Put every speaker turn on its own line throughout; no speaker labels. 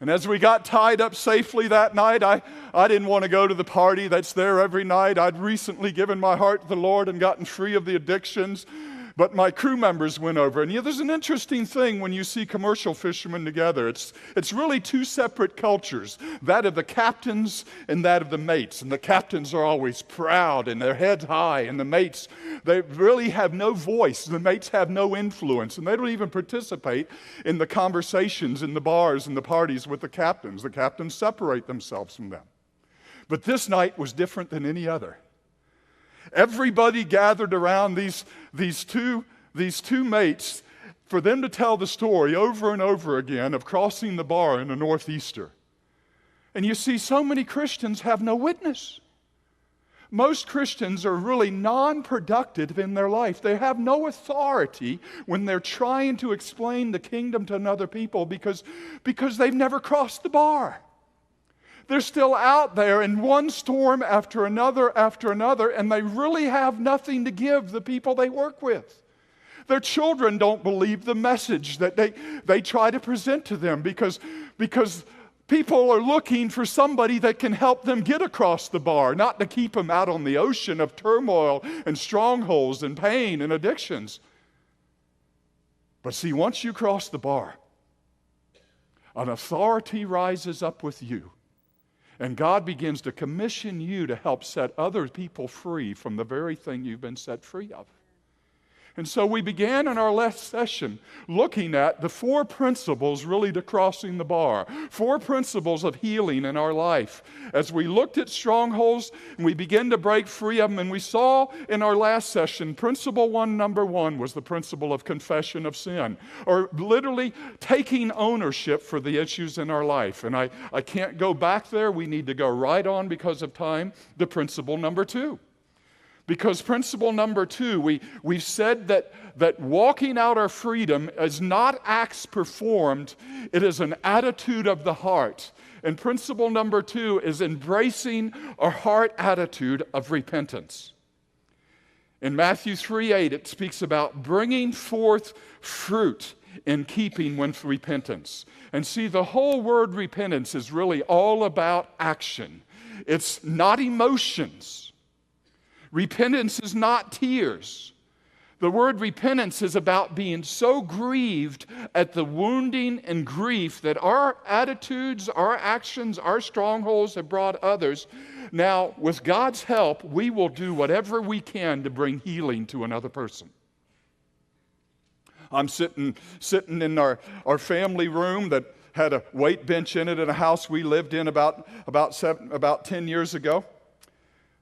And as we got tied up safely that night, I didn't want to go to the party that's there every night. I'd recently given my heart to the Lord and gotten free of the addictions. But my crew members went over. And there's an interesting thing when you see commercial fishermen together. It's really two separate cultures, that of the captains and that of the mates. And the captains are always proud and their heads high. And the mates, they really have no voice. The mates have no influence. And they don't even participate in the conversations in the bars and the parties with the captains. The captains separate themselves from them. But this night was different than any other. Everybody gathered around these two mates for them to tell the story over and over again of crossing the bar in a northeaster. And you see, so many Christians have no witness. Most Christians are really non-productive in their life. They have no authority when they're trying to explain the kingdom to another people because they've never crossed the bar. They're still out there in one storm after another, and they really have nothing to give the people they work with. Their children don't believe the message that they try to present to them because people are looking for somebody that can help them get across the bar, not to keep them out on the ocean of turmoil and strongholds and pain and addictions. But see, once you cross the bar, an authority rises up with you. And God begins to commission you to help set other people free from the very thing you've been set free of. And so we began in our last session looking at the 4 principles really to crossing the bar, 4 principles of healing in our life. As we looked at strongholds and we began to break free of them, and we saw in our last session, principle 1, number 1, was the principle of confession of sin, or literally taking ownership for the issues in our life. And I can't go back there. We need to go right on because of time. The principle number 2. Because principle number 2, we've said that walking out our freedom is not acts performed, it is an attitude of the heart. And principle number 2 is embracing a heart attitude of repentance. In Matthew 3:8, it speaks about bringing forth fruit in keeping with repentance. And see, the whole word repentance is really all about action. It's not emotions. Repentance is not tears. The word repentance is about being so grieved at the wounding and grief that our attitudes, our actions, our strongholds have brought others. Now, with God's help, we will do whatever we can to bring healing to another person. I'm sitting in our family room that had a weight bench in it in a house we lived in about 10 years ago.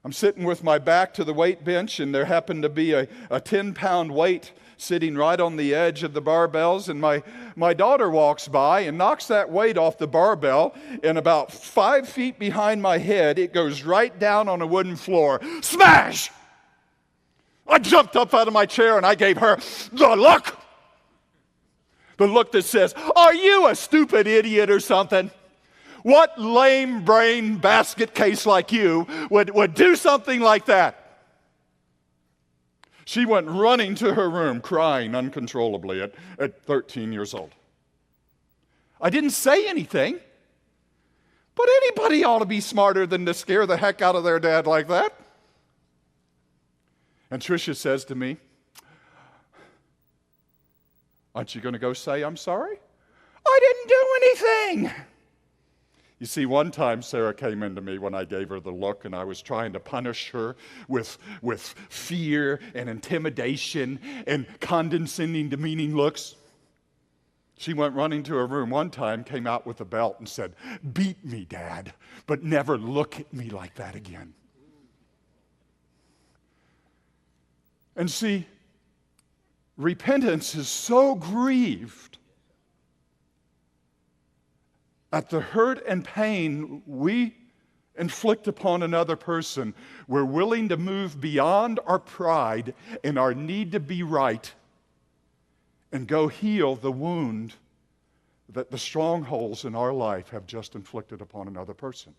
I'm sitting with my back to the weight bench, and there happened to be a 10-pound weight sitting right on the edge of the barbells, and my daughter walks by and knocks that weight off the barbell, and about 5 feet behind my head, it goes right down on a wooden floor. Smash! I jumped up out of my chair, and I gave her the look. The look that says, "Are you a stupid idiot or something? What lame brain basket case like you would do something like that?" She went running to her room, crying uncontrollably at 13 years old. I didn't say anything, but anybody ought to be smarter than to scare the heck out of their dad like that. And Tricia says to me, "Aren't you going to go say I'm sorry?" "I didn't do anything." You see, one time Sarah came into me when I gave her the look, and I was trying to punish her with fear and intimidation and condescending, demeaning looks. She went running to her room one time, came out with a belt and said, "Beat me, Dad, but never look at me like that again." And see, repentance is so grieved at the hurt and pain we inflict upon another person, we're willing to move beyond our pride and our need to be right and go heal the wound that the strongholds in our life have just inflicted upon another person.